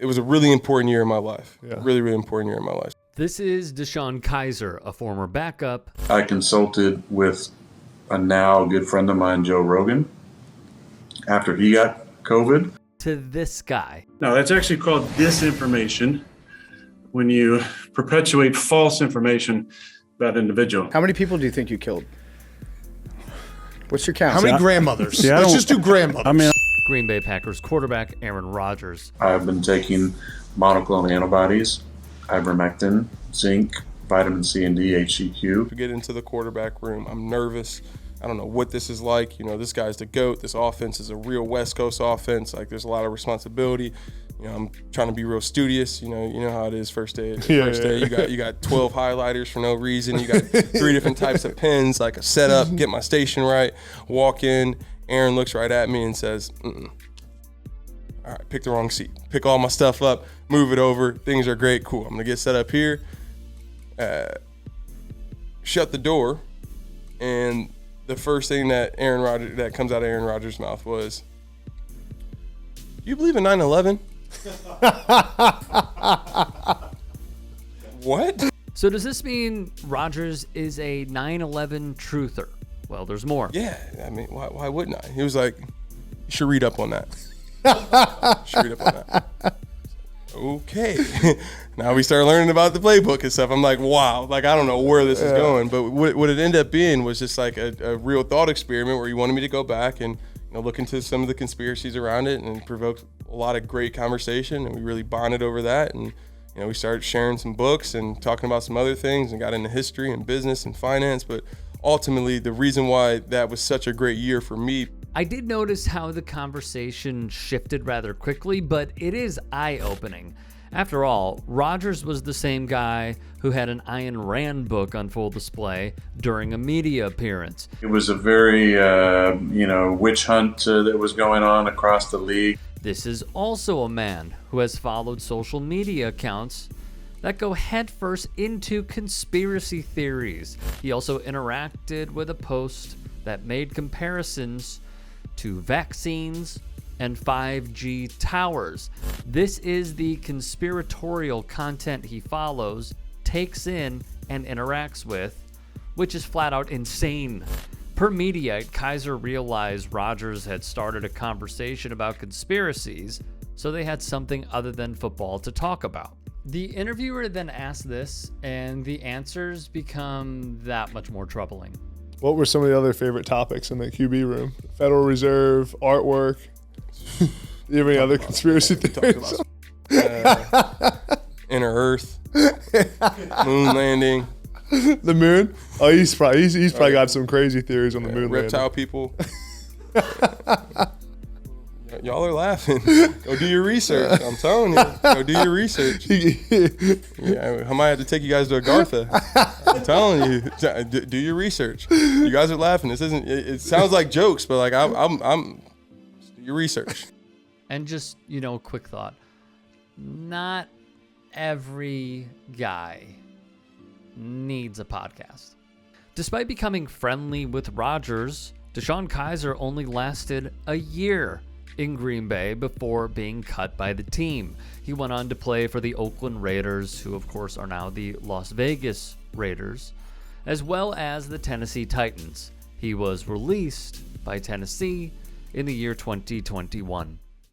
It was a really important year in my life. Yeah. Really, really important year in my life. This is DeShone Kizer, a former backup. I consulted with a now good friend of mine, Joe Rogan, after he got COVID. To this guy. No, that's actually called disinformation, when you perpetuate false information about an individual. How many people do you think you killed? What's your count? How many grandmothers? Yeah, Let's just do grandmothers. I mean, Green Bay Packers quarterback Aaron Rodgers. I've been taking monoclonal antibodies, ivermectin, zinc, vitamin C and D, HCQ. To get into the quarterback room, I'm nervous. I don't know what this is like. You know, this guy's the GOAT. This offense is a real West Coast offense. Like, there's a lot of responsibility. You know, I'm trying to be real studious. You know how it is first day. You got 12 highlighters for no reason. You got 3 different types of pens, like a setup, get my station right, walk in. Aaron looks right at me and says, all right, pick the wrong seat. Pick all my stuff up, move it over. Things are great, cool. I'm gonna get set up here. Shut the door, and the first thing that comes out of Aaron Rodgers' mouth was, "You believe in 9/11?" What? So does this mean Rodgers is a 9/11 truther? Well, there's more. Yeah, I mean, why wouldn't I? He was like, "You should read up on that." You should read up on that. Okay. Now we start learning about the playbook and stuff. I'm like, wow, like, I don't know where this is going. But what it ended up being was just like a real thought experiment where he wanted me to go back and look into some of the conspiracies around it, and provoked a lot of great conversation, and we really bonded over that. And we started sharing some books and talking about some other things, and got into history and business and finance. But ultimately, the reason why that was such a great year for me, I did notice how the conversation shifted rather quickly, but it is eye-opening. After all, Rodgers was the same guy who had an Ayn Rand book on full display during a media appearance. It was a very, witch hunt that was going on across the league. This is also a man who has followed social media accounts that go headfirst into conspiracy theories. He also interacted with a post that made comparisons to vaccines and 5G towers. This is the conspiratorial content he follows, takes in, and interacts with, which is flat out insane. Per Mediaite, Kizer realized Rodgers had started a conversation about conspiracies, so they had something other than football to talk about. The interviewer then asked this, and the answers become that much more troubling. What were some of the other favorite topics in the QB room? Federal Reserve, artwork. Do you have any other conspiracy theories? Inner Earth, moon landing. The moon? Oh, he's probably got some crazy theories on the moon reptile landing. People. Y'all are laughing. Go do your research. I'm telling you. Go do your research. I might have to take you guys to Agartha. I'm telling you. Do your research. You guys are laughing. This isn't. It sounds like jokes, but like I'm. Do your research. And just quick thought. Not every guy needs a podcast. Despite becoming friendly with Rodgers, DeShone Kizer only lasted a year in Green Bay before being cut by the team. He went on to play for the Oakland Raiders, who of course are now the Las Vegas Raiders, as well as the Tennessee Titans. He was released by Tennessee in the year 2021.